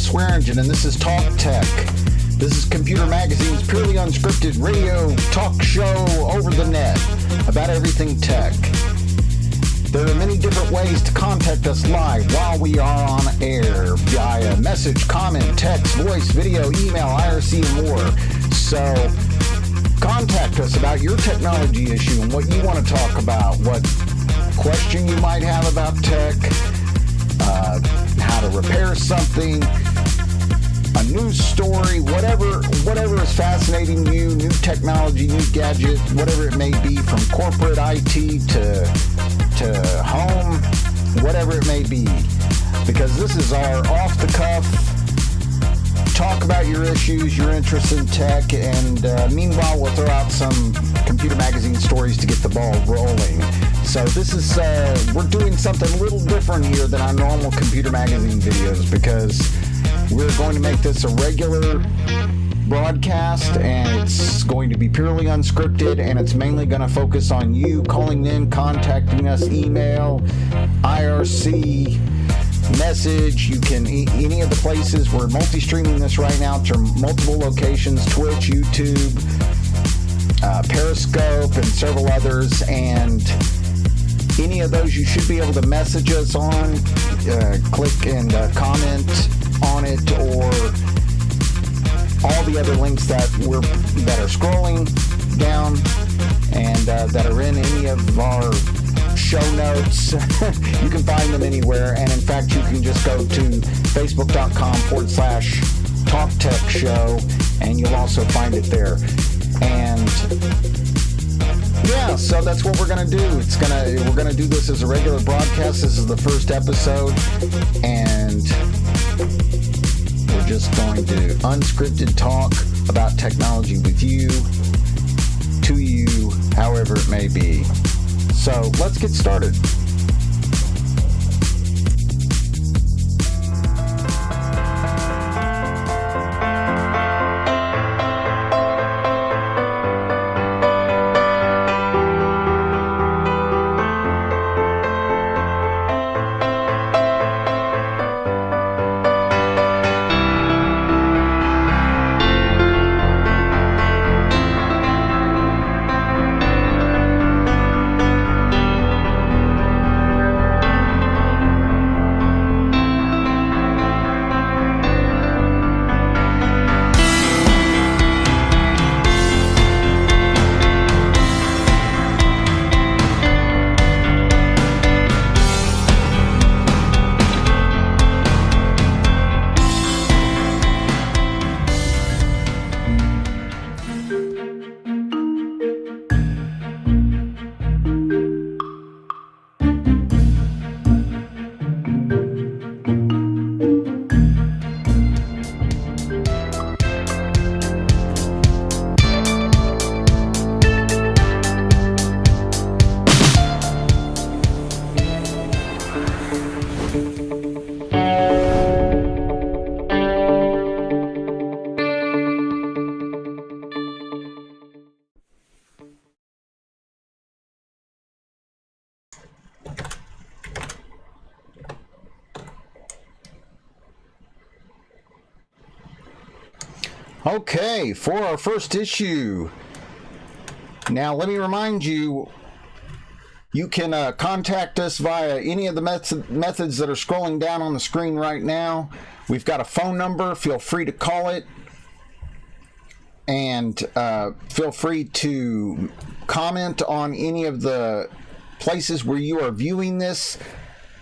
Swearingin, and this is TalkTech. This is Computer Magazine's purely unscripted radio talk show over the net about everything tech. There are many different ways to contact us live while we are on air via message, comment, text, voice, video, email, IRC, and more. So contact us about your technology issue and what you want to talk about, what question you might have about tech, how to repair something, a news story, whatever is fascinating you, new technology, new gadget, whatever it may be, from corporate IT to home, whatever it may be, because this is our off-the-cuff talk about your issues, your interest in tech, and meanwhile we'll throw out some Computer Magazine stories to get the ball rolling. So this is, we're doing something a little different here than our normal Computer Magazine videos, because we're going to make this a regular broadcast, and it's going to be purely unscripted, and it's mainly going to focus on you calling in, contacting us, email, IRC, message. You can any of the places we're multi-streaming this right now to multiple locations: Twitch, YouTube, Periscope, and several others. And any of those you should be able to message us on, click and comment on it, or all the other links that are scrolling down and that are in any of our show notes. You can find them anywhere, and in fact you can just go to facebook.com/TalkTech show and you'll also find it there. And yeah, so that's what we're gonna do. We're gonna do this as a regular broadcast. This is the first episode, and we're just going to unscripted talk about technology with you, to you, however it may be. So let's get started. Okay, for our first issue. Now, let me remind you, you can contact us via any of the methods that are scrolling down on the screen right now. We've got a phone number. Feel free to call it. And feel free to comment on any of the places where you are viewing this.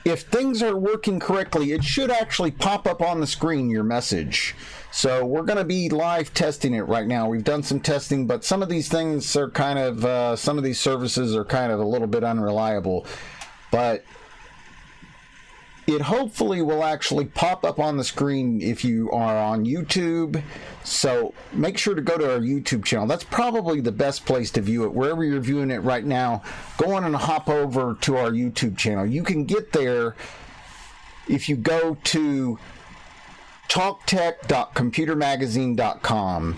If things are working correctly, it should actually pop up on the screen, your message. So we're going to be live testing it right now. We've done some testing, but some of these things are kind of, some of these services are kind of a little bit unreliable. But it hopefully will actually pop up on the screen if you are on YouTube. So make sure to go to our YouTube channel. That's probably the best place to view it. Wherever you're viewing it right now, go on and hop over to our YouTube channel. You can get there if you go to talktech.computermagazine.com.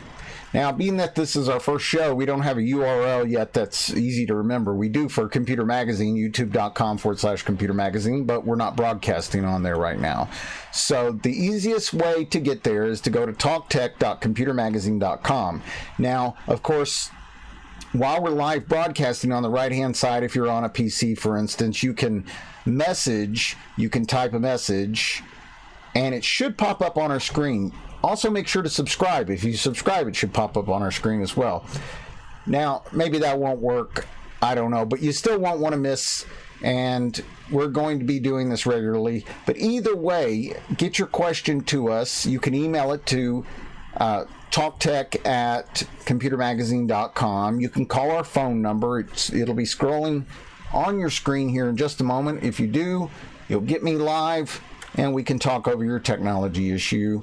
Now, being that this is our first show, we don't have a URL yet that's easy to remember. We do for Computer Magazine, youtube.com/Computer Magazine, but we're not broadcasting on there right now. So the easiest way to get there is to go to talktech.computermagazine.com. Now, of course, while we're live broadcasting on the right-hand side, if you're on a PC, for instance, you can type a message, and it should pop up on our screen. Also, make sure to subscribe. If you subscribe, it should pop up on our screen as well. Now, maybe that won't work. I don't know. But you still won't want to miss, and we're going to be doing this regularly. But either way, get your question to us. You can email it to talktech@computermagazine.com. You can call our phone number. It'll be scrolling on your screen here in just a moment. If you do, you'll get me live, and we can talk over your technology issue.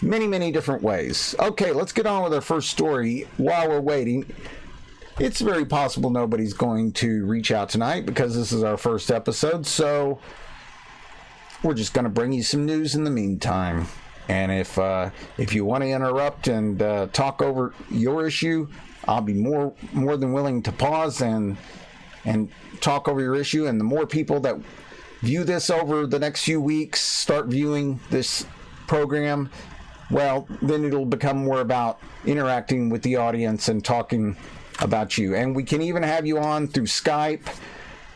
Many different ways. Okay, let's get on with our first story. While we're waiting, it's very possible nobody's going to reach out tonight because this is our first episode, so we're just going to bring you some news in the meantime. And if you want to interrupt and talk over your issue, I'll be more than willing to pause and talk over your issue. And the more people that view this over the next few weeks, start viewing this program, well, then it'll become more about interacting with the audience and talking about you. And we can even have you on through Skype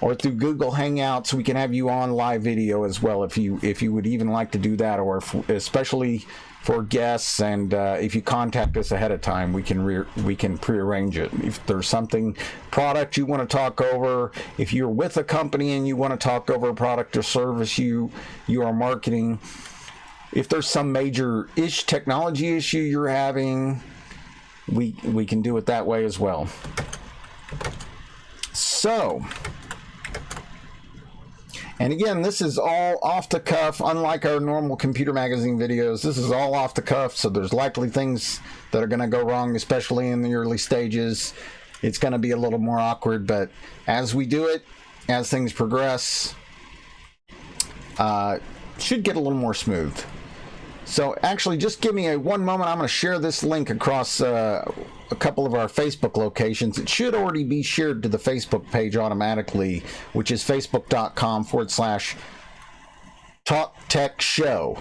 or through Google Hangouts. We can have you on live video as well if you would even like to do that, or especially for guests. And if you contact us ahead of time, we can prearrange it. If there's something product you want to talk over, if you're with a company and you want to talk over a product or service you are marketing. If there's some major technology issue you're having, we can do it that way as well. So, and again, this is all off the cuff, unlike our normal Computer Magazine videos. This is all off the cuff, so there's likely things that are going to go wrong, especially in the early stages. It's going to be a little more awkward, but as we do it, as things progress, should get a little more smooth. So actually, just give me one moment. I'm going to share this link across a couple of our Facebook locations. It should already be shared to the Facebook page automatically, which is facebook.com/TalkTech Show.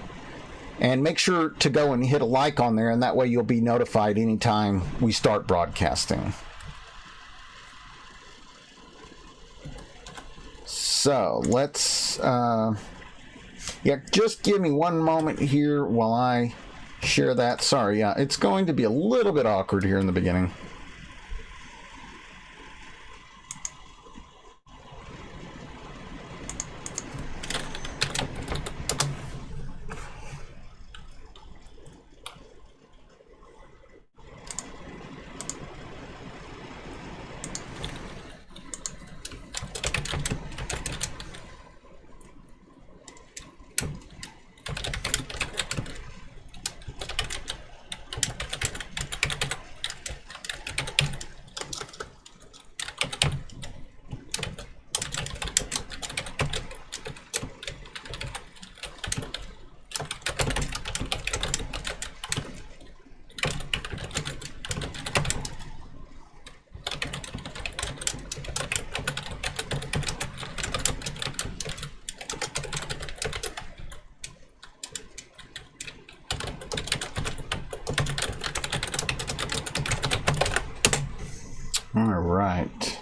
And make sure to go and hit a like on there, and that way you'll be notified anytime we start broadcasting. So let's... yeah, just give me one moment here while I share that. Sorry, yeah, it's going to be a little bit awkward here in the beginning. All right.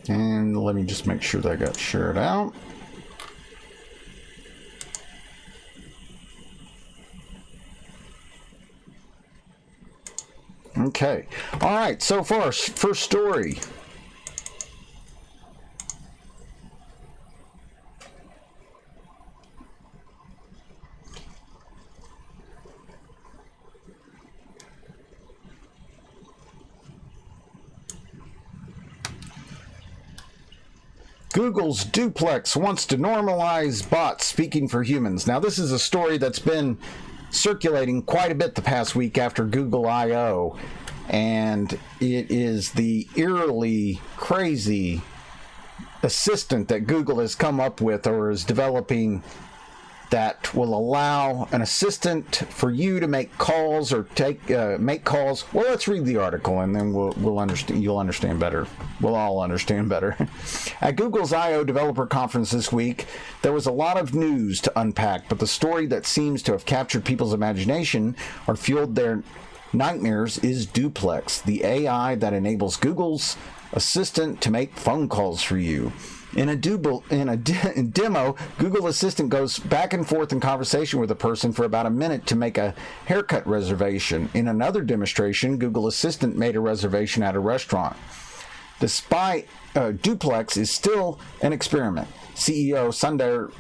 And let me just make sure that got shared out. Okay. All right. So for our first story. Google's Duplex wants to normalize bots speaking for humans. Now, this is a story that's been circulating quite a bit the past week after Google I/O, and it is the eerily crazy assistant that Google has come up with or is developing that will allow an assistant for you to make calls or make calls. Well, let's read the article and then we'll understand. You'll understand better. We'll all understand better. At Google's I/O Developer Conference this week, there was a lot of news to unpack, but the story that seems to have captured people's imagination or fueled their nightmares is Duplex, the AI that enables Google's Assistant to make phone calls for you. In a demo, Google Assistant goes back and forth in conversation with a person for about a minute to make a haircut reservation. In another demonstration, Google Assistant made a reservation at a restaurant. Despite Duplex is still an experiment, CEO Sundar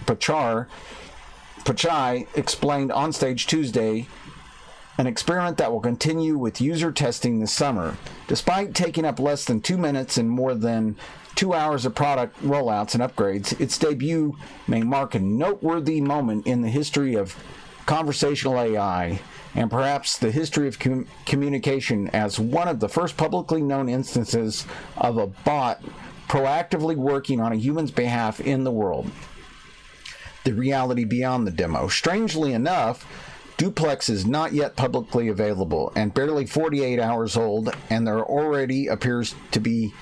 Pichai explained on stage Tuesday, an experiment that will continue with user testing this summer. Despite taking up less than 2 minutes and more than 2 hours of product rollouts and upgrades, its debut may mark a noteworthy moment in the history of conversational AI and perhaps the history of communication as one of the first publicly known instances of a bot proactively working on a human's behalf in the world. The reality beyond the demo. Strangely enough, Duplex is not yet publicly available and barely 48 hours old, and there already appears to be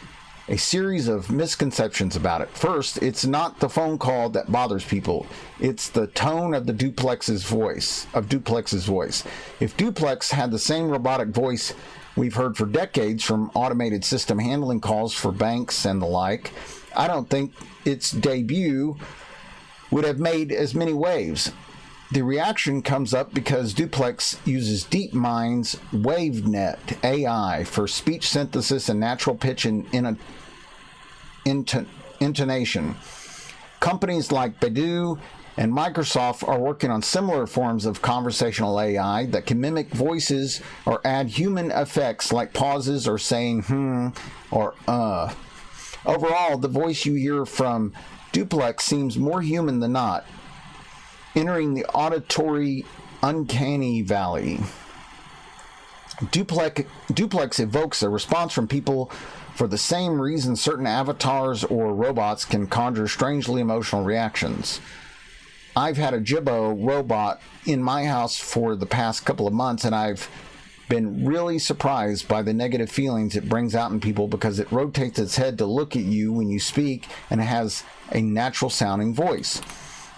a series of misconceptions about it. First, it's not the phone call that bothers people. It's the tone of Duplex's voice. If Duplex had the same robotic voice we've heard for decades from automated system handling calls for banks and the like, I don't think its debut would have made as many waves. The reaction comes up because Duplex uses DeepMind's WaveNet AI for speech synthesis and natural pitch and intonation. Companies like Baidu and Microsoft are working on similar forms of conversational AI that can mimic voices or add human effects like pauses or saying or Overall, the voice you hear from Duplex seems more human than not, entering the auditory uncanny valley. Duplex evokes a response from people for the same reason certain avatars or robots can conjure strangely emotional reactions. I've had a Jibbo robot in my house for the past couple of months, and I've been really surprised by the negative feelings it brings out in people because it rotates its head to look at you when you speak and it has a natural sounding voice.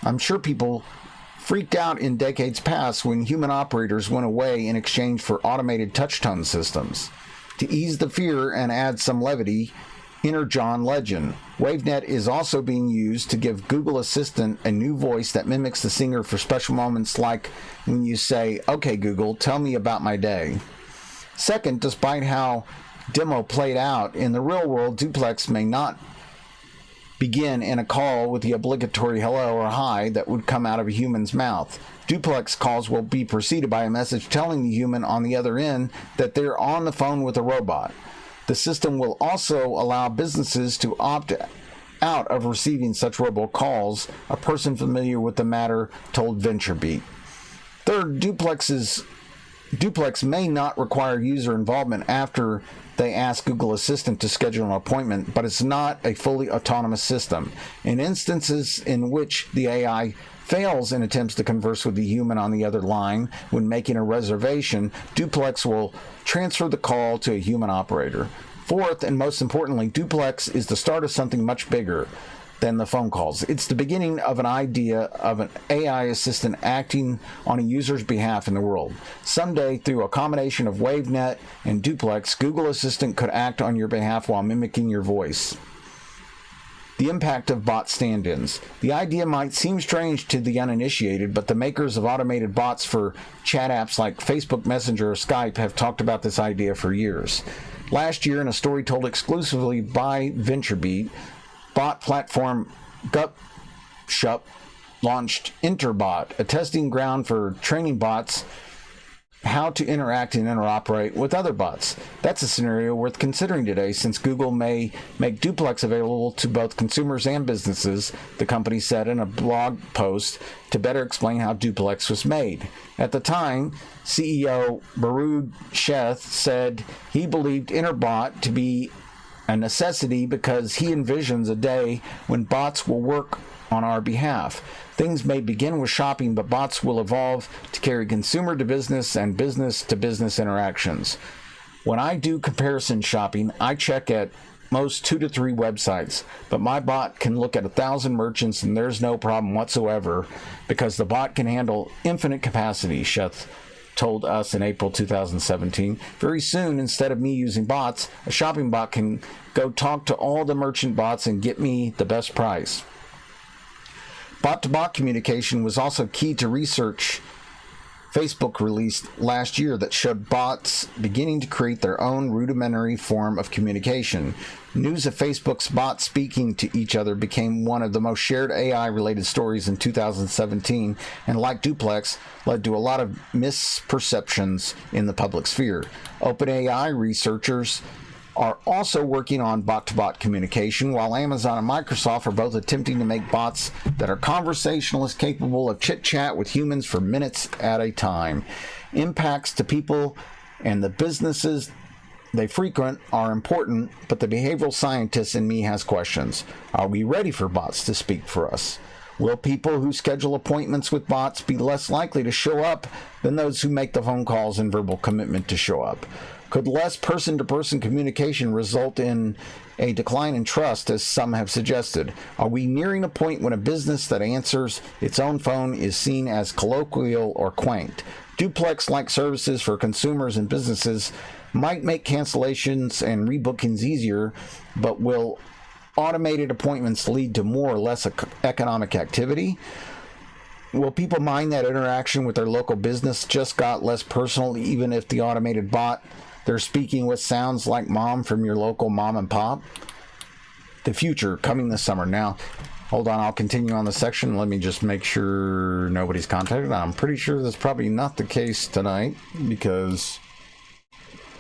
I'm sure people freaked out in decades past when human operators went away in exchange for automated touch-tone systems. To ease the fear and add some levity, enter John Legend. WaveNet is also being used to give Google Assistant a new voice that mimics the singer for special moments like when you say, "Okay, Google, tell me about my day." Second, despite how demo played out, in the real world, Duplex may not begin in a call with the obligatory hello or hi that would come out of a human's mouth. Duplex calls will be preceded by a message telling the human on the other end that they're on the phone with a robot. The system will also allow businesses to opt out of receiving such robocalls, a person familiar with the matter told VentureBeat. Third, Duplex may not require user involvement after they ask Google Assistant to schedule an appointment, but it's not a fully autonomous system. In instances in which the AI fails in attempts to converse with the human on the other line when making a reservation, Duplex will transfer the call to a human operator. Fourth, and most importantly, Duplex is the start of something much bigger than the phone calls. It's the beginning of an idea of an AI assistant acting on a user's behalf in the world. Someday, through a combination of WaveNet and Duplex, Google Assistant could act on your behalf while mimicking your voice. The impact of bot stand-ins. The idea might seem strange to the uninitiated, but the makers of automated bots for chat apps like Facebook Messenger or Skype have talked about this idea for years. Last year, in a story told exclusively by VentureBeat, bot platform Gupshup launched Interbot, a testing ground for training bots how to interact and interoperate with other bots. That's a scenario worth considering today, since Google may make Duplex available to both consumers and businesses, the company said in a blog post to better explain how Duplex was made. At the time, CEO Baroud Sheth said he believed Interbot to be a necessity because he envisions a day when bots will work on our behalf. Things may begin with shopping, but bots will evolve to carry consumer to business and business to business interactions. When I do comparison shopping, I check at most 2 to 3 websites, but my bot can look at 1,000 merchants and there's no problem whatsoever because the bot can handle infinite capacity, Sheth told us in April 2017. Very soon, instead of me using bots, a shopping bot can go talk to all the merchant bots and get me the best price. Bot-to-bot communication was also key to research Facebook released last year that showed bots beginning to create their own rudimentary form of communication. News of Facebook's bots speaking to each other became one of the most shared AI-related stories in 2017, and like Duplex, led to a lot of misperceptions in the public sphere. OpenAI researchers are also working on bot-to-bot communication, while Amazon and Microsoft are both attempting to make bots that are conversationalist, capable of chit-chat with humans for minutes at a time. Impacts to people and the businesses they frequent are important, but the behavioral scientist in me has questions. Are we ready for bots to speak for us? Will people who schedule appointments with bots be less likely to show up than those who make the phone calls and verbal commitment to show up? Could less person-to-person communication result in a decline in trust, as some have suggested? Are we nearing a point when a business that answers its own phone is seen as colloquial or quaint? Duplex-like services for consumers and businesses might make cancellations and rebookings easier, but will automated appointments lead to more or less economic activity? Will people mind that interaction with their local business just got less personal, even if the automated bot they're speaking with sounds like mom from your local mom and pop? The future coming this summer. Now, hold on, I'll continue on the section. Let me just make sure nobody's contacted. I'm pretty sure that's probably not the case tonight because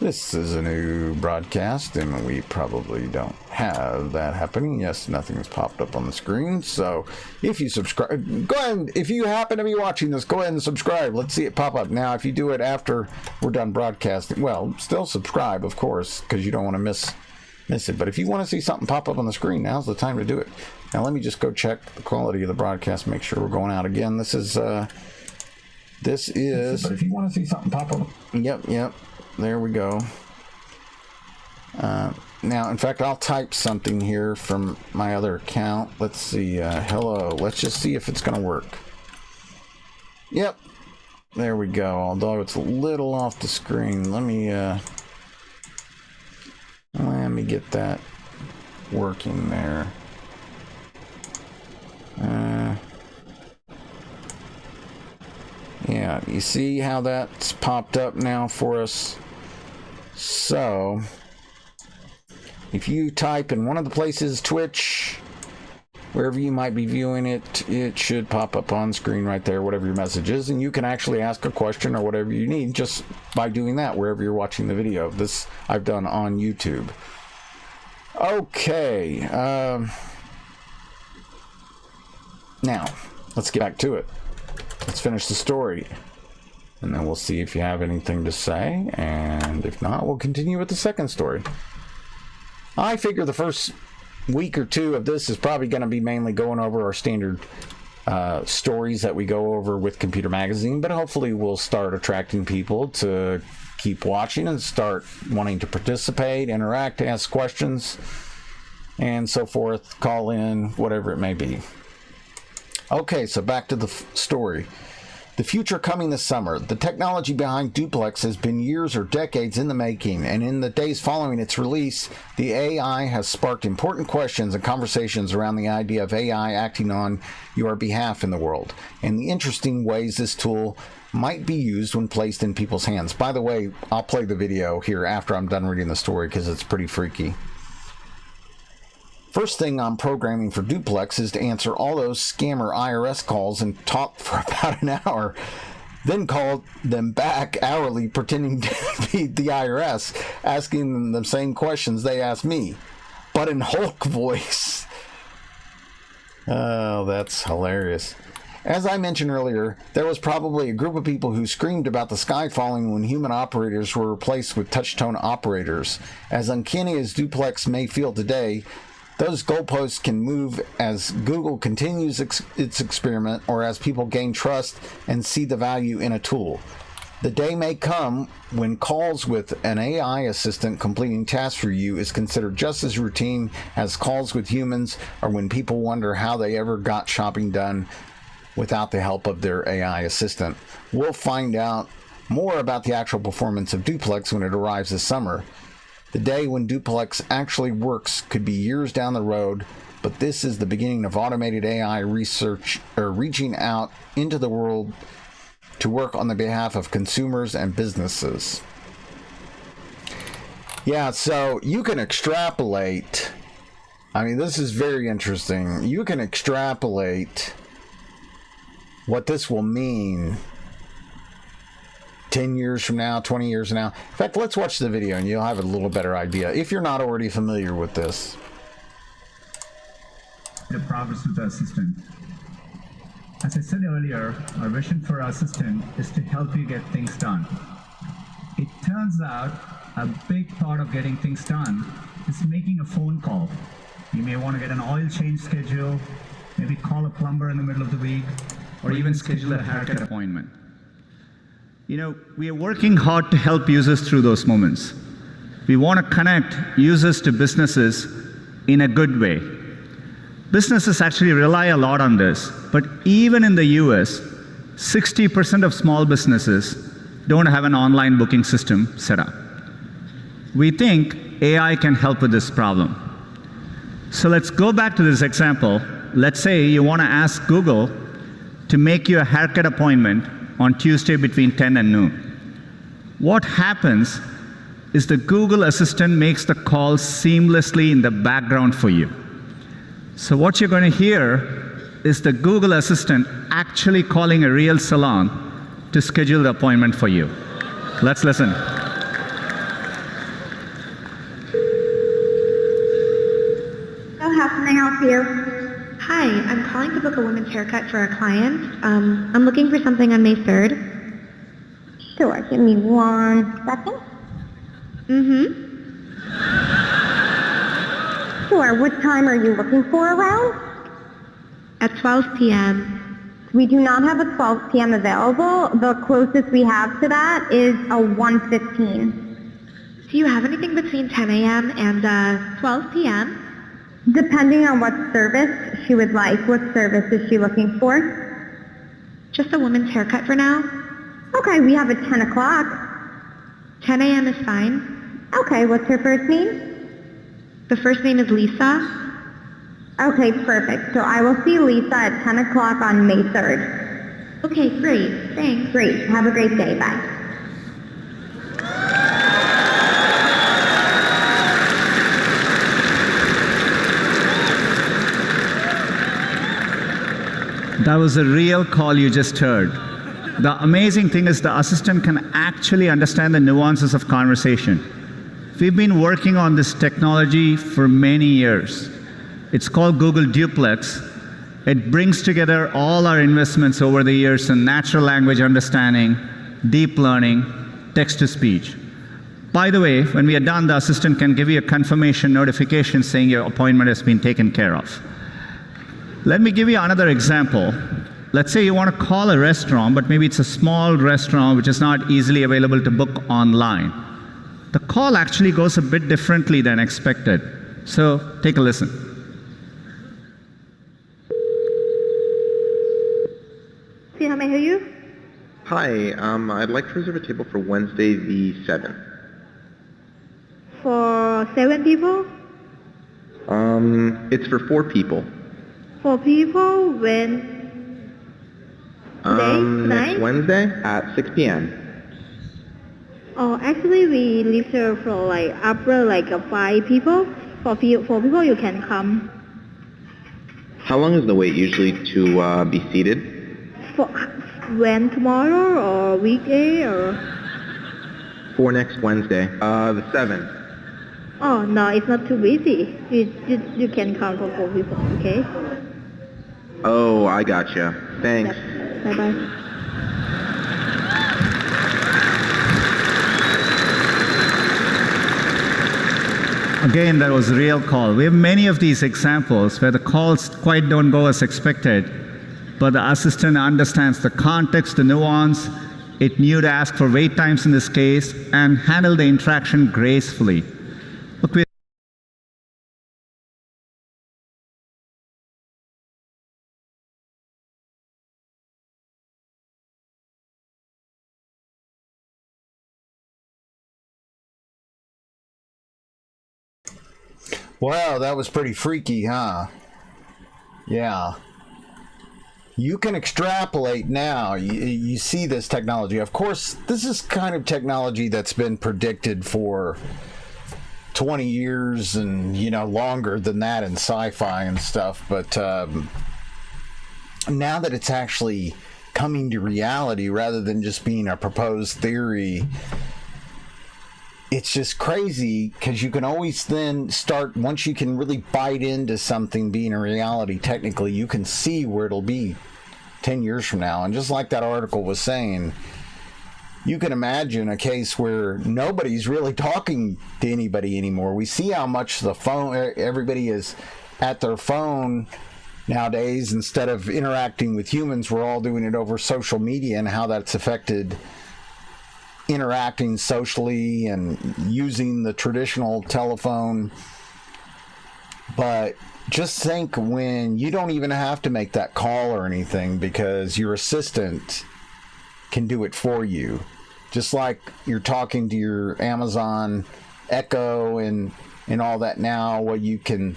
this is a new broadcast and we probably don't have that happening. Yes, nothing has popped up on the screen. So if you subscribe, go ahead. If you happen to be watching this, go ahead and subscribe. Let's see it pop up. Now, if you do it after we're done broadcasting, well, still subscribe, of course, because you don't want to miss it. But if you want to see something pop up on the screen, now's the time to do it. Now, let me just go check the quality of the broadcast, make sure we're going out again. This is, but if you want to see something pop up. Yep. There we go. Now, in fact, I'll type something here from my other account. Let's see. Hello. Let's just see if it's going to work. Yep. There we go. Although it's a little off the screen. Let me get that working there. Yeah, you see how that's popped up now for us? So, if you type in one of the places, Twitch, wherever you might be viewing it, it should pop up on screen right there, whatever your message is, and you can actually ask a question or whatever you need just by doing that wherever you're watching the video. This I've done on YouTube. Okay, now, let's get back to it. Let's finish the story, and then we'll see if you have anything to say, and if not, we'll continue with the second story. I figure the first week or two of this is probably going to be mainly going over our standard stories that we go over with Computer Magazine, but hopefully we'll start attracting people to keep watching and start wanting to participate, interact, ask questions, and so forth, call in, whatever it may be. Okay, so back to the story. The future coming this summer. The technology behind Duplex has been years or decades in the making, and in the days following its release, the AI has sparked important questions and conversations around the idea of AI acting on your behalf in the world, and the interesting ways this tool might be used when placed in people's hands. By the way, I'll play the video here after I'm done reading the story because it's pretty freaky. First thing I'm programming for Duplex is to answer all those scammer IRS calls and talk for about an hour, then call them back hourly pretending to be the IRS, asking them the same questions they asked me, but in Hulk voice. Oh, that's hilarious. As I mentioned earlier, there was probably a group of people who screamed about the sky falling when human operators were replaced with touch-tone operators. As uncanny as Duplex may feel today, those goalposts can move as Google continues its experiment or as people gain trust and see the value in a tool. The day may come when calls with an AI assistant completing tasks for you is considered just as routine as calls with humans, or when people wonder how they ever got shopping done without the help of their AI assistant. We'll find out more about the actual performance of Duplex when it arrives this summer. The day when Duplex actually works could be years down the road, but this is the beginning of automated AI research reaching out into the world to work on the behalf of consumers and businesses. Yeah, so you can extrapolate. I mean, this is very interesting. You can extrapolate what this will mean 10 years from now, 20 years from now. In fact, let's watch the video and you'll have a little better idea if you're not already familiar with this. The progress with the assistant. As I said earlier, our vision for our assistant is to help you get things done. It turns out a big part of getting things done is making a phone call. You may want to get an oil change schedule, maybe call a plumber in the middle of the week, or even schedule a haircut appointment. You know, we are working hard to help users through those moments. We want to connect users to businesses in a good way. Businesses actually rely a lot on this, but even in the US, 60% of small businesses don't have an online booking system set up. We think AI can help with this problem. So let's go back to this example. Let's say you want to ask Google to make you a haircut appointment on Tuesday between 10 and noon. What happens is the Google Assistant makes the call seamlessly in the background for you. So what you're going to hear is the Google Assistant actually calling a real salon to schedule the appointment for you. Let's listen. How can I help you? Hi, I'm calling to book a women's haircut for a client. I'm looking for something on May 3rd. Sure, give me 1 second. Sure, what time are you looking for around? At 12 p.m. We do not have a 12 p.m. available. The closest we have to that is a 1:15. Do you have anything between 10 a.m. and 12 p.m.? Depending on what service she would like. What service is she looking for? Just a woman's haircut for now. Okay, we have a 10 o'clock. 10 a.m. is fine. Okay, what's her first name? The first name is Lisa. Okay, perfect. So I will see Lisa at 10 o'clock on May 3rd. Okay, great. Thanks. Great. Have a great day. Bye. That was a real call you just heard. The amazing thing is the assistant can actually understand the nuances of conversation. We've been working on this technology for many years. It's called Google Duplex. It brings together all our investments over the years in natural language understanding, deep learning, text-to-speech. By the way, when we are done, the assistant can give you a confirmation notification saying your appointment has been taken care of. Let me give you another example. Let's say you want to call a restaurant, but maybe it's a small restaurant which is not easily available to book online. The call actually goes a bit differently than expected. So take a listen. See how may I hear you? Hi, I'd like to reserve a table for Wednesday the 7th. For 7 people? It's for 4 people. 4 people? When? Today? Next Wednesday at 6 p.m. Oh, actually we leave here for like upper like 5 people. For 4 people you can come. How long is the wait usually to be seated? For when, tomorrow or weekday or? For next Wednesday, the 7th. Oh no, it's not too busy. You can come for 4 people, okay? Oh, I gotcha. Thanks. Yep. Bye-bye. Again, that was a real call. We have many of these examples where the calls quite don't go as expected, but the assistant understands the context, the nuance. It knew to ask for wait times in this case and handle the interaction gracefully. Look, Wow, that was pretty freaky, huh? Yeah. You can extrapolate now. You see this technology. Of course, this is kind of technology that's been predicted for 20 years and, longer than that in sci-fi and stuff. But now that it's actually coming to reality rather than just being a proposed theory, it's just crazy because you can always then start, once you can really bite into something being a reality, technically, you can see where it'll be 10 years from now. And just like that article was saying, you can imagine a case where nobody's really talking to anybody anymore. We see how much the phone, everybody is at their phone nowadays. Instead of interacting with humans, we're all doing it over social media, and how that's affected interacting socially and using the traditional telephone. But just think when you don't even have to make that call or anything, because your assistant can do it for you. Just like you're talking to your Amazon Echo and all that now, where you can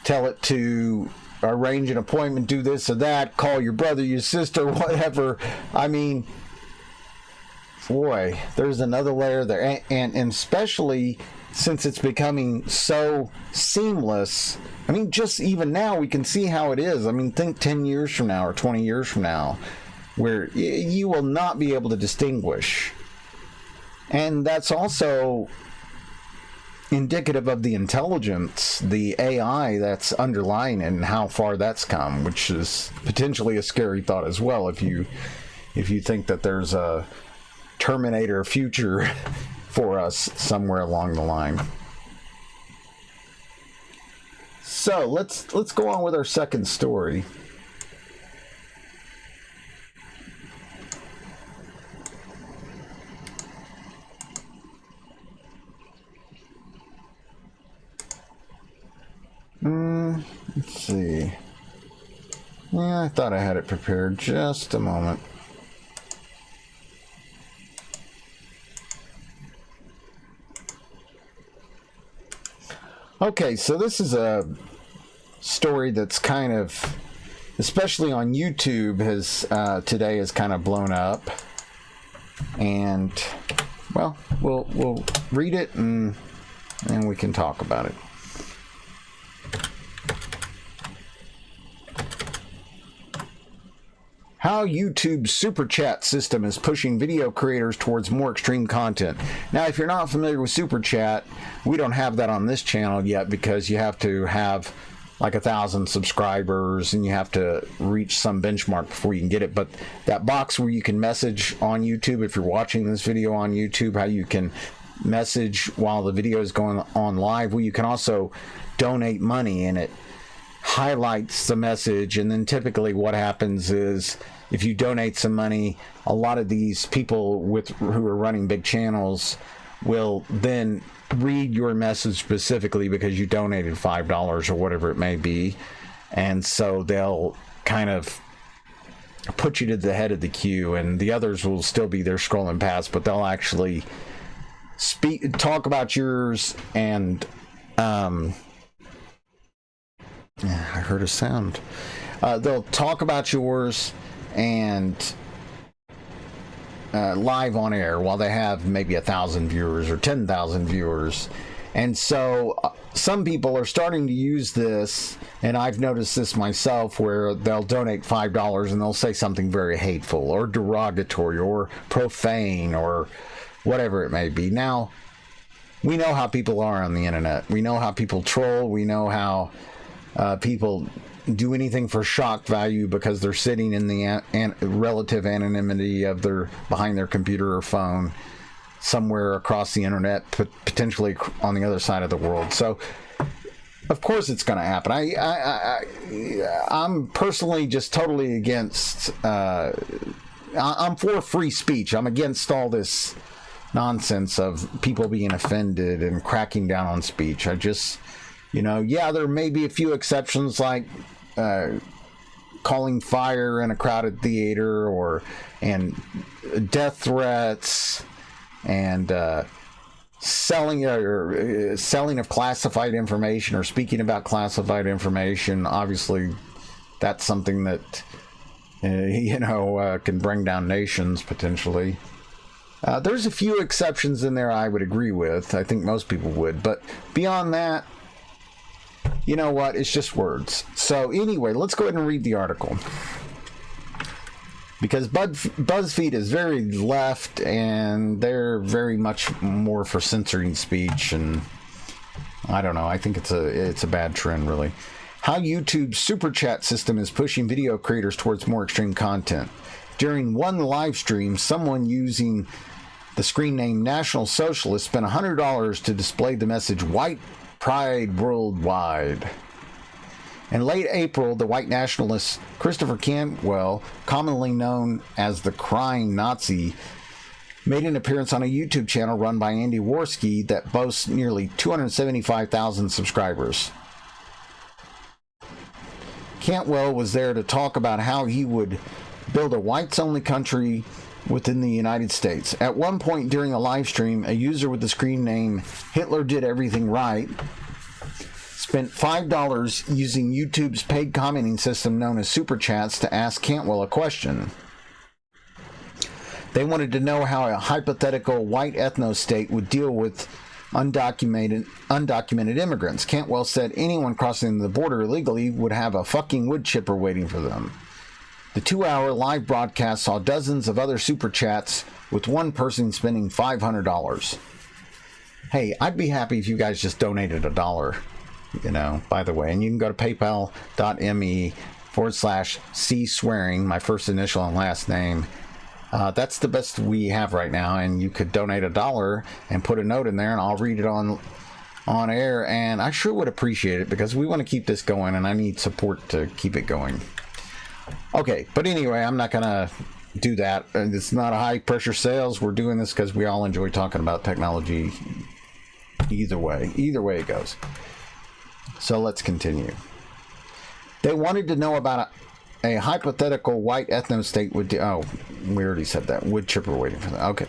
tell it to arrange an appointment, do this or that, call your brother, your sister, whatever. I mean, boy, there's another layer there. And especially since it's becoming so seamless. I mean, just even now we can see how it is. I mean, think 10 years from now or 20 years from now, where you will not be able to distinguish. And that's also indicative of the intelligence, the AI that's underlying it, and how far that's come, which is potentially a scary thought as well, if you think that there's a Terminator future for us somewhere along the line. So let's go on with our second story. Let's see. Yeah, I thought I had it prepared. Just a moment. Okay, so this is a story that's kind of, especially on YouTube, today has kind of blown up. And, well, we'll read it and we can talk about it. How YouTube's Super Chat system is pushing video creators towards more extreme content. Now, if you're not familiar with Super Chat, we don't have that on this channel yet, because you have to have like 1,000 subscribers and you have to reach some benchmark before you can get it. But that box where you can message on YouTube, if you're watching this video on YouTube, how you can message while the video is going on live, well, you can also donate money, and it highlights the message. And then typically what happens is, if you donate some money, a lot of these people who are running big channels will then read your message specifically because you donated $5 or whatever it may be. And so they'll kind of put you to the head of the queue, and the others will still be there scrolling past, but they'll actually talk about yours. And I heard a sound. They'll talk about yours and live on air while they have maybe 1,000 viewers or 10,000 viewers. And so some people are starting to use this, and I've noticed this myself, where they'll donate $5 and they'll say something very hateful or derogatory or profane or whatever it may be. Now, we know how people are on the internet. We know how people troll. We know how people do anything for shock value because they're sitting in the relative anonymity of behind their computer or phone somewhere across the internet, potentially on the other side of the world. So of course it's going to happen. I'm personally just totally against, I'm for free speech. I'm against all this nonsense of people being offended and cracking down on speech. I just, there may be a few exceptions, like calling fire in a crowded theater and death threats and selling of classified information or speaking about classified information. Obviously, that's something that can bring down nations potentially. There's a few exceptions in there I would agree with. I think most people would, but beyond that, you know what? It's just words. So anyway, let's go ahead and read the article. Because BuzzFeed is very left, and they're very much more for censoring speech, and I don't know. I think it's a bad trend, really. How YouTube's super chat system is pushing video creators towards more extreme content. During one live stream, someone using the screen name National Socialist spent $100 to display the message "White Pride Worldwide." In late April, the white nationalist Christopher Cantwell, commonly known as the Crying Nazi, made an appearance on a YouTube channel run by Andy Worski that boasts nearly 275,000 subscribers. Cantwell was there to talk about how he would build a whites-only country within the United States. At one point during a live stream, a user with the screen name Hitler Did Everything Right spent $5 using YouTube's paid commenting system known as Super Chats to ask Cantwell a question. They wanted to know how a hypothetical white ethno-state would deal with undocumented immigrants. Cantwell said anyone crossing the border illegally would have a fucking wood chipper waiting for them. The 2-hour live broadcast saw dozens of other Super Chats, with one person spending $500. Hey, I'd be happy if you guys just donated $1. By the way, and you can go to paypal.me/C Swearing, my first initial and last name. That's the best we have right now, and you could donate $1 and put a note in there, and I'll read it on air, and I sure would appreciate it because we want to keep this going, and I need support to keep it going. Okay, but anyway, I'm not going to do that. It's not a high-pressure sales. We're doing this because we all enjoy talking about technology either way it goes. So let's continue. They wanted to know about a hypothetical white ethno-state would... Oh, we already said that. Wood chipper waiting for that. Okay.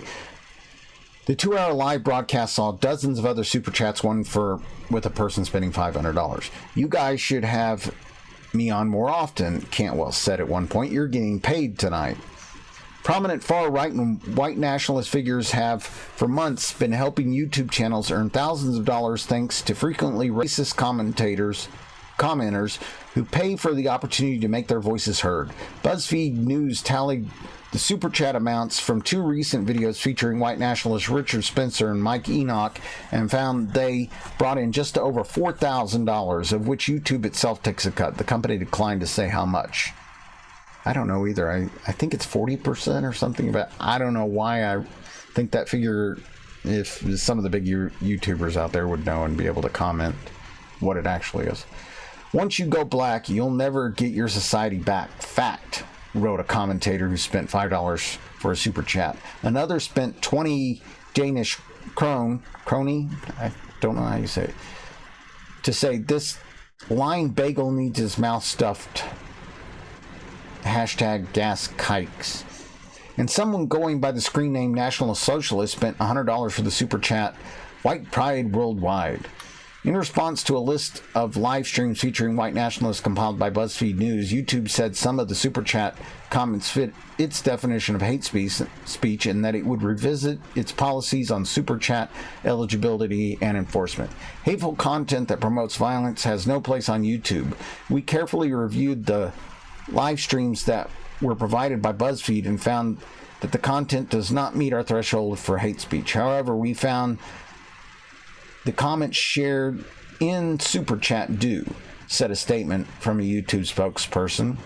The 2-hour live broadcast saw dozens of other Super Chats, one with a person spending $500. You guys should have me on more often, Cantwell said at one point. You're getting paid tonight. Prominent far-right and white nationalist figures have, for months, been helping YouTube channels earn thousands of dollars thanks to frequently racist commenters who pay for the opportunity to make their voices heard. Buzzfeed News tallied the Super Chat amounts from 2 recent videos featuring white nationalists Richard Spencer and Mike Enoch and found they brought in just over $4,000, of which YouTube itself takes a cut. The company declined to say how much. I don't know either. I think it's 40% or something, but I don't know why I think that figure, if some of the big YouTubers out there would know and be able to comment what it actually is. Once you go black, you'll never get your society back. Fact, wrote a commentator who spent $5 for a Super Chat. Another spent 20 Danish crony, I don't know how you say it, to say this lying bagel needs his mouth stuffed. Hashtag gas kikes. And someone going by the screen name National Socialist spent $100 for the Super Chat White Pride Worldwide. In response to a list of live streams featuring white nationalists compiled by Buzzfeed News, YouTube said some of the Super Chat comments fit its definition of hate speech and that it would revisit its policies on Super Chat eligibility and enforcement. Hateful content that promotes violence has no place on YouTube. We carefully reviewed the live streams that were provided by BuzzFeed and found that the content does not meet our threshold for hate speech. However, we found the comments shared in Super Chat do. said a statement from a YouTube spokesperson.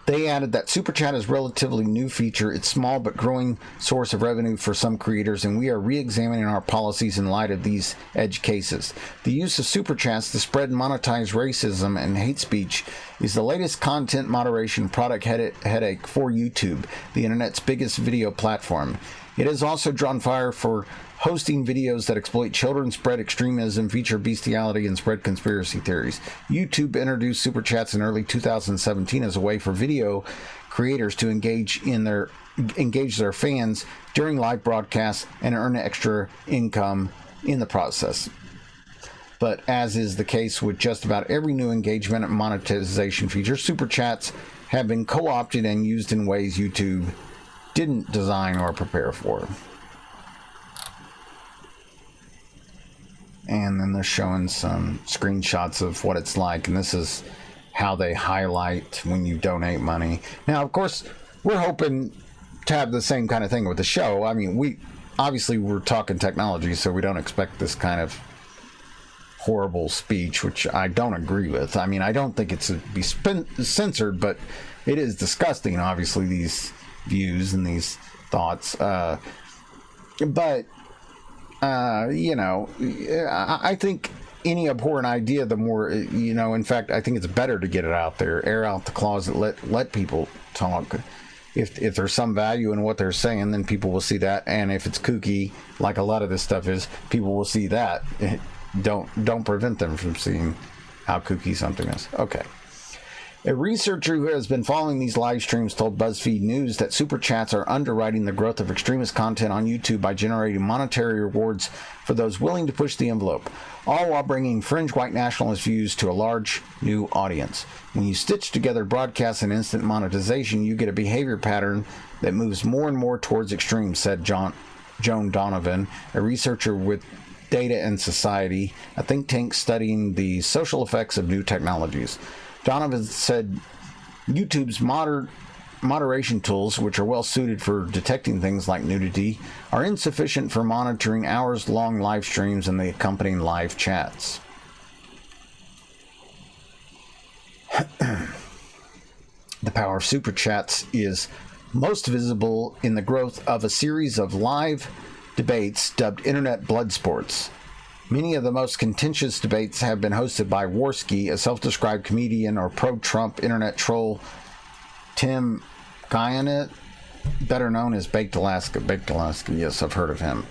They added that Super Chat is a relatively new feature. It's small but growing source of revenue for some creators, and we are re-examining our policies in light of these edge cases. The use of Super Chats to spread and monetize racism and hate speech is the latest content moderation product headache for YouTube, the internet's biggest video platform. It has also drawn fire for hosting videos that exploit children, spread extremism, feature bestiality, and spread conspiracy theories. YouTube introduced Super Chats in early 2017 as a way for video creators to engage their fans during live broadcasts and earn extra income in the process. But as is the case with just about every new engagement and monetization feature, Super Chats have been co-opted and used in ways YouTube didn't design or prepare for. And then they're showing some screenshots of what it's like, and this is how they highlight when you donate money. Now, of course, we're hoping to have the same kind of thing with the show. I mean, we're talking technology, so we don't expect this kind of horrible speech, which I don't agree with. I mean, I don't think it's to be censored, but it is disgusting, obviously, these views and these thoughts. I think any abhorrent idea, the more, in fact, I think it's better to get it out there, air out the closet, let people talk. If there's some value in what they're saying, then people will see that. And if it's kooky, like a lot of this stuff is, people will see that. Don't prevent them from seeing how kooky something is. Okay. A researcher who has been following these live streams told Buzzfeed News that Super Chats are underwriting the growth of extremist content on YouTube by generating monetary rewards for those willing to push the envelope, all while bringing fringe white nationalist views to a large new audience. When you stitch together broadcast and instant monetization, you get a behavior pattern that moves more and more towards extremes, said Joan Donovan, a researcher with Data and Society, a think tank studying the social effects of new technologies. Donovan said YouTube's moderation tools, which are well suited for detecting things like nudity, are insufficient for monitoring hours-long live streams and the accompanying live chats. The power of Super Chats is most visible in the growth of a series of live debates dubbed Internet Blood Sports. Many of the most contentious debates have been hosted by Warski, a self-described comedian or pro-Trump internet troll, Tim Guyanet, better known as Baked Alaska. Baked Alaska, yes, I've heard of him.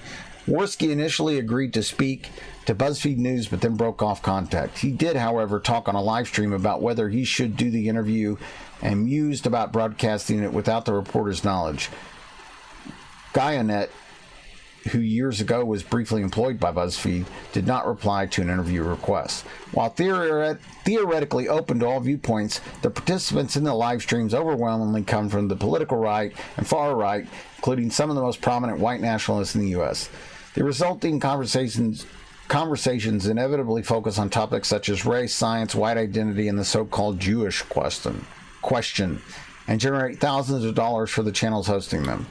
Warski initially agreed to speak to Buzzfeed News, but then broke off contact. He did, however, talk on a live stream about whether he should do the interview and mused about broadcasting it without the reporter's knowledge. Guyanet, who years ago was briefly employed by BuzzFeed, did not reply to an interview request. While theoretically open to all viewpoints, the participants in the live streams overwhelmingly come from the political right and far right, including some of the most prominent white nationalists in the U.S. The resulting conversations inevitably focus on topics such as race, science, white identity, and the so-called Jewish question, and generate thousands of dollars for the channels hosting them.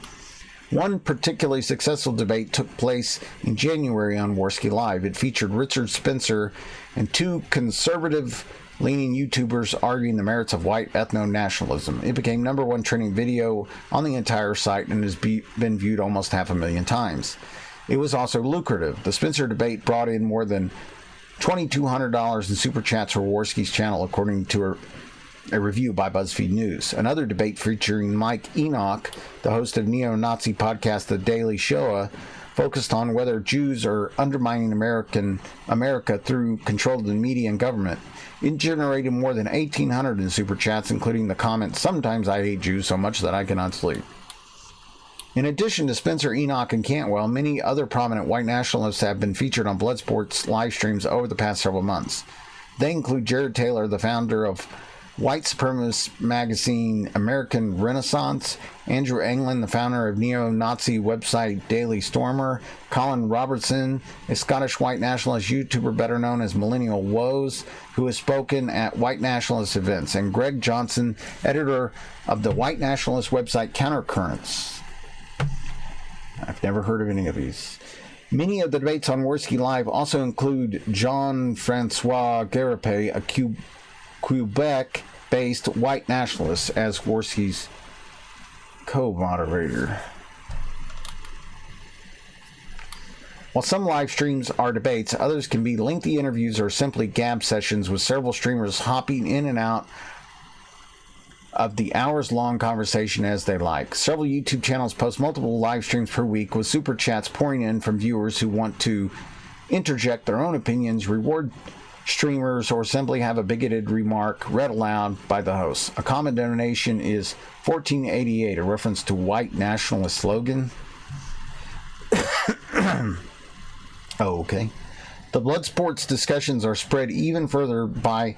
One particularly successful debate took place in January on Warski Live. It featured Richard Spencer and two conservative-leaning YouTubers arguing the merits of white ethno-nationalism. It became #1 trending video on the entire site and has been viewed almost 500,000 times. It was also lucrative. The Spencer debate brought in more than $2,200 in super chats for Warski's channel, according to a review by Buzzfeed News. Another debate featuring Mike Enoch, the host of neo-Nazi podcast The Daily Shoah, focused on whether Jews are undermining America through control of the media and government. It generated more than 1,800 in super chats, including the comment, "Sometimes I hate Jews so much that I cannot sleep." In addition to Spencer, Enoch, and Cantwell, many other prominent white nationalists have been featured on Bloodsport's live streams over the past several months. They include Jared Taylor, the founder of white supremacist magazine American Renaissance, Andrew Anglin, the founder of neo-Nazi website Daily Stormer, Colin Robertson, a Scottish white nationalist YouTuber better known as Millennial Woes, who has spoken at white nationalist events, and Greg Johnson, editor of the white nationalist website Countercurrents. I've never heard of any of these. Many of the debates on Worski Live also include Jean-Francois Garapé, a Quebec-based white nationalist, as Worski's co-moderator. While some live streams are debates, others can be lengthy interviews or simply gab sessions with several streamers hopping in and out of the hours-long conversation as they like. Several YouTube channels post multiple live streams per week with super chats pouring in from viewers who want to interject their own opinions, reward streamers, or simply have a bigoted remark read aloud by the host. A common donation is $14.88, a reference to white nationalist slogan. Oh, okay. The blood sports discussions are spread even further by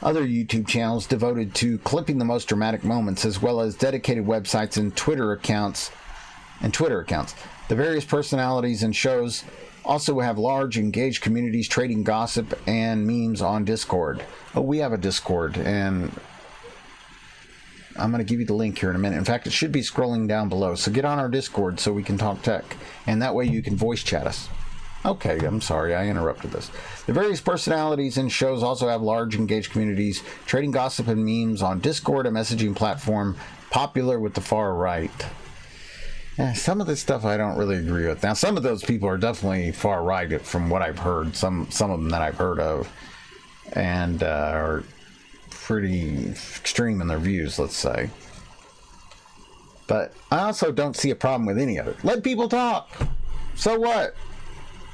other YouTube channels devoted to clipping the most dramatic moments, as well as dedicated websites and Twitter accounts. The various personalities and shows also have large engaged communities trading gossip and memes on Discord. Oh, we have a Discord, and I'm going to give you the link here in a minute. In fact, it should be scrolling down below. So get on our Discord so we can talk tech, and that way you can voice chat us. Okay, I'm sorry, I interrupted this. The various personalities and shows also have large engaged communities trading gossip and memes on Discord, a messaging platform popular with the far right. Some of this stuff I don't really agree with. Now, some of those people are definitely far right from what I've heard, some of them that I've heard of, and are pretty extreme in their views, let's say. But I also don't see a problem with any of it. Let people talk. So what?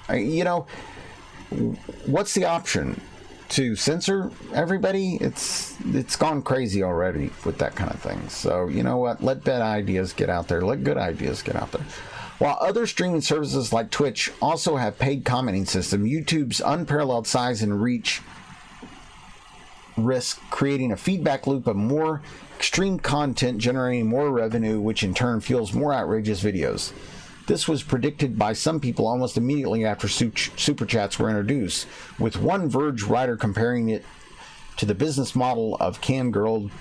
You know, what's the option? To censor everybody? It's gone crazy already with that kind of thing. So, you know what? Let bad ideas get out there. Let good ideas get out there. While other streaming services like Twitch also have paid commenting system, YouTube's unparalleled size and reach risk creating a feedback loop of more extreme content generating more revenue, which in turn fuels more outrageous videos. This was predicted by some people almost immediately after super chats were introduced, with one Verge writer comparing it to the business model of cam-girl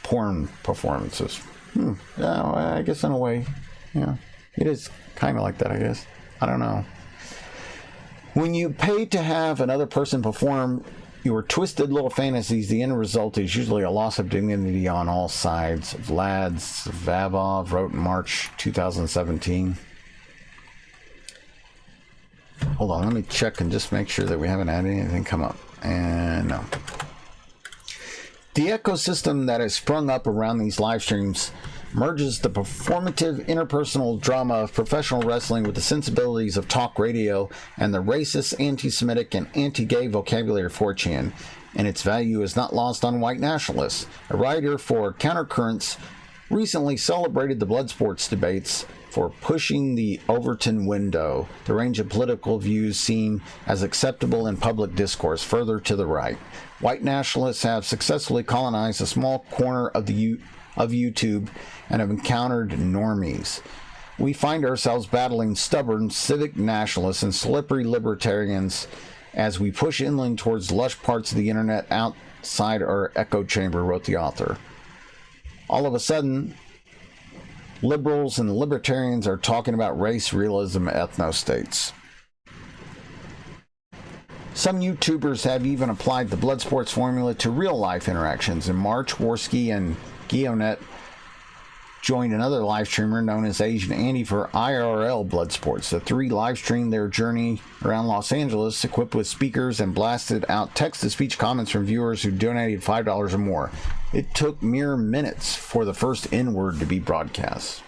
porn performances. Yeah, I guess in a way, yeah, it is kind of like that, I guess. I don't know. When you pay to have another person perform your twisted little fantasies, the end result is usually a loss of dignity on all sides. Vlad Zvabov wrote in March 2017. Hold on, let me check and just make sure that we haven't had anything come up. And no. The ecosystem that has sprung up around these live streams merges the performative interpersonal drama of professional wrestling with the sensibilities of talk radio and the racist, anti-Semitic, and anti-gay vocabulary of 4chan, and its value is not lost on white nationalists. A writer for Countercurrents recently celebrated the blood sports debates for pushing the Overton window. The range of political views seen as acceptable in public discourse further to the right. White nationalists have successfully colonized a small corner of YouTube and have encountered normies. We find ourselves battling stubborn civic nationalists and slippery libertarians as we push inland towards lush parts of the internet outside our echo chamber, wrote the author. All of a sudden, liberals and libertarians are talking about race, realism, ethno-states. Some YouTubers have even applied the blood sports formula to real-life interactions. In March, Worski and Geonet joined another live streamer known as Asian Andy for IRL blood sports. The three live streamed their journey around Los Angeles, equipped with speakers, and blasted out text-to-speech comments from viewers who donated $5 or more. It took mere minutes for the first N-word to be broadcast.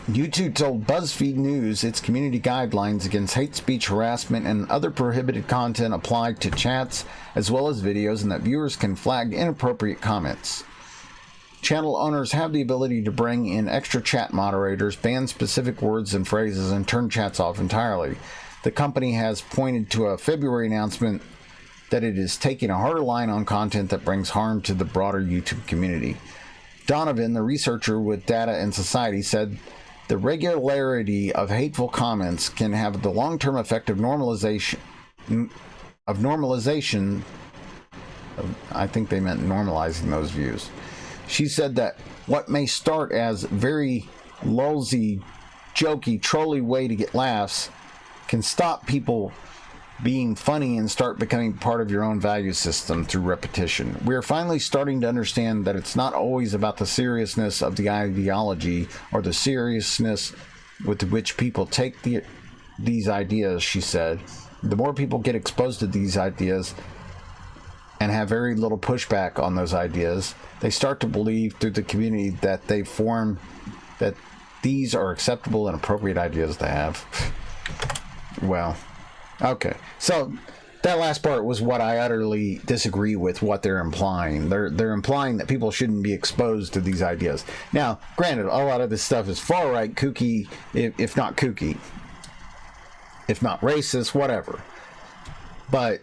YouTube told Buzzfeed News its community guidelines against hate speech, harassment, and other prohibited content apply to chats as well as videos, and that viewers can flag inappropriate comments. Channel owners have the ability to bring in extra chat moderators, ban specific words and phrases, and turn chats off entirely. The company has pointed to a February announcement that it is taking a harder line on content that brings harm to the broader YouTube community. Donovan, the researcher with Data and Society, said the regularity of hateful comments can have the long-term effect of normalization. I think they meant normalizing those views. She said that what may start as very lulzy, jokey, trolly way to get laughs can stop people being funny and start becoming part of your own value system through repetition. We are finally starting to understand that it's not always about the seriousness of the ideology or the seriousness with which people take these ideas, she said. The more people get exposed to these ideas and have very little pushback on those ideas, they start to believe through the community that they form that these are acceptable and appropriate ideas to have. Well, okay. So that last part was what I utterly disagree with what they're implying. They're implying that people shouldn't be exposed to these ideas. Now, granted, a lot of this stuff is far right, kooky, if not kooky, if not racist, whatever. But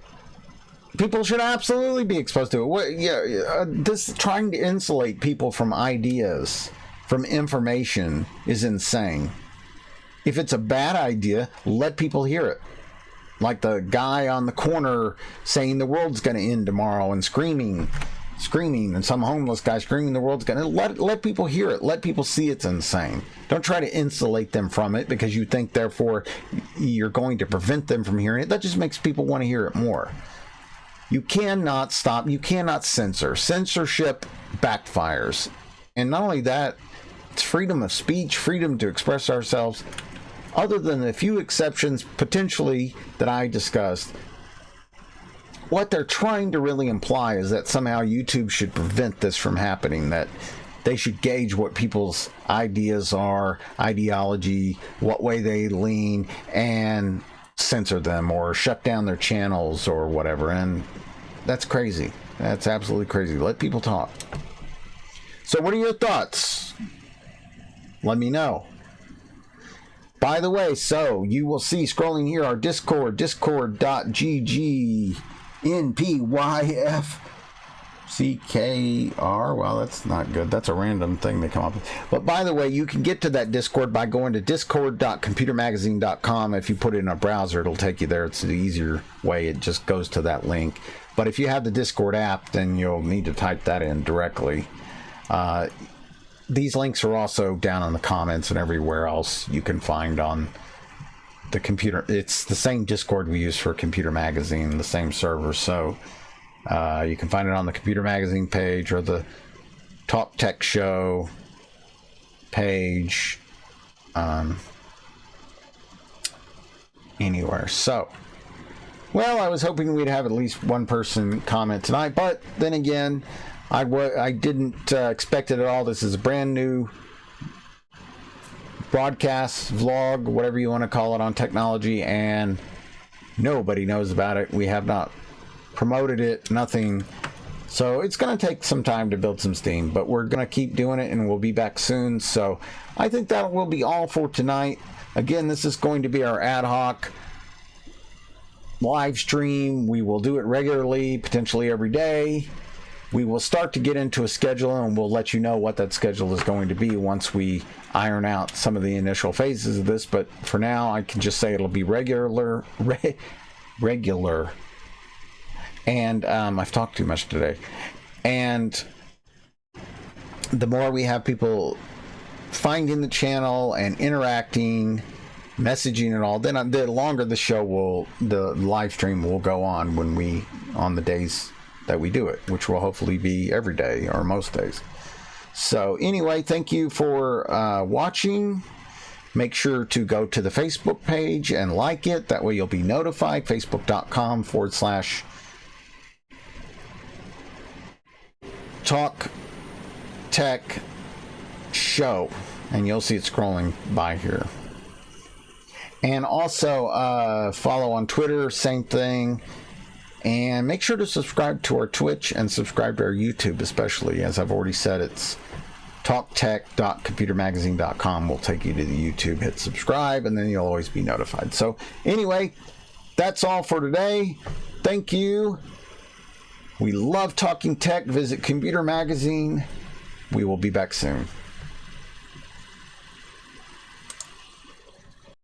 people should absolutely be exposed to it. This trying to insulate people from ideas, from information, is insane. If it's a bad idea, let people hear it. Like the guy on the corner saying the world's going to end tomorrow and screaming, and some homeless guy screaming the world's going to let people hear it. Let people see it's insane. Don't try to insulate them from it because you think therefore you're going to prevent them from hearing it. That just makes people want to hear it more. You cannot stop. You cannot censor. Censorship backfires. And not only that, it's freedom of speech, freedom to express ourselves. Other than a few exceptions, potentially, that I discussed, what they're trying to really imply is that somehow YouTube should prevent this from happening, that they should gauge what people's ideas are, ideology, what way they lean, and censor them or shut down their channels or whatever. And that's crazy. That's absolutely crazy. Let people talk. So what are your thoughts? Let me know. By the way, so you will see scrolling here our Discord, discord.gg NPYFCKR. Well, that's not good. That's a random thing they come up with. But by the way, you can get to that Discord by going to discord.computermagazine.com. If you put it in a browser, it'll take you there. It's the easier way. It just goes to that link. But if you have the Discord app, then you'll need to type that in directly. These links are also down in the comments and everywhere else you can find on the computer. It's the same Discord we use for Computer Magazine, the same server. So you can find it on the Computer Magazine page or the TalkTech show page. Anywhere. So, well, I was hoping we'd have at least one person comment tonight, but then again, I didn't expect it at all. This is a brand new broadcast, vlog, whatever you want to call it, on technology, and nobody knows about it. We have not promoted it, nothing. So it's going to take some time to build some steam, but we're going to keep doing it, and we'll be back soon. So I think that will be all for tonight. Again, this is going to be our ad hoc live stream. We will do it regularly, potentially every day. We will start to get into a schedule, and we'll let you know what that schedule is going to be once we iron out some of the initial phases of this. But for now, I can just say it'll be regular. And I've talked too much today. And the more we have people finding the channel and interacting, messaging and all, then the longer the live stream will go on on the days that we do it, which will hopefully be every day or most days. So anyway, thank you for watching. Make sure to go to the Facebook page and like it. That way you'll be notified. Facebook.com/TalkTech show. And you'll see it scrolling by here. And also follow on Twitter, same thing. And make sure to subscribe to our Twitch and subscribe to our YouTube, especially. As I've already said, it's talktech.computermagazine.com will take you to the YouTube. Hit subscribe, and then you'll always be notified. So anyway, that's all for today. Thank you. We love talking tech. Visit Computer Magazine. We will be back soon.